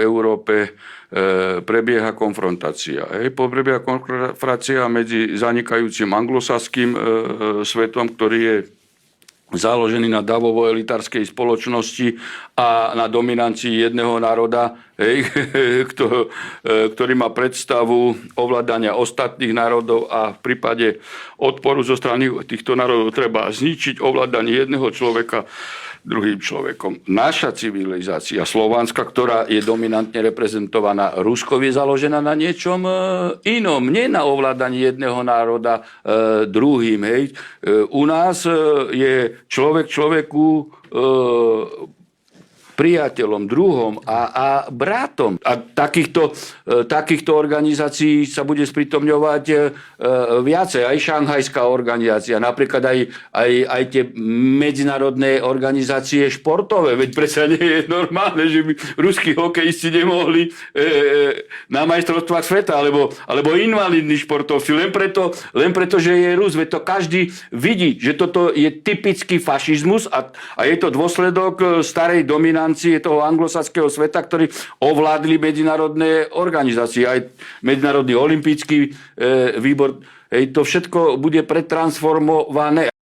Európe prebieha konfrontácia. Prebieha konfrontácia medzi zanikajúcim anglosaským svetom, ktorý je založený na davovo-elitárskej spoločnosti a na dominancii jedného národa, ktorý má predstavu ovládania ostatných národov a v prípade odporu zo strany týchto národov treba zničiť ovládanie jedného človeka druhým človekom. Naša civilizácia slovanská, ktorá je dominantne reprezentovaná Ruskou, je založená na niečom inom. Nie na ovládaní jedného národa druhým. U nás je človek človeku priateľom, druhom a bratom. A takýchto organizácií sa bude sprítomňovať viacej. Aj šanghajská organizácia, napríklad aj tie medzinárodné organizácie športové. Veď predsa nie je normálne, že by ruskí hokejisti nemohli na majstrovstvách sveta, alebo invalidní športovci, len preto, že je Rus. Veď to každý vidí, že toto je typický fašizmus a je to dôsledok starej dominancie toho anglosaského sveta, ktorí ovládli medzinárodné organizácie, aj Medzinárodný olympijský výbor. To všetko bude pretransformované.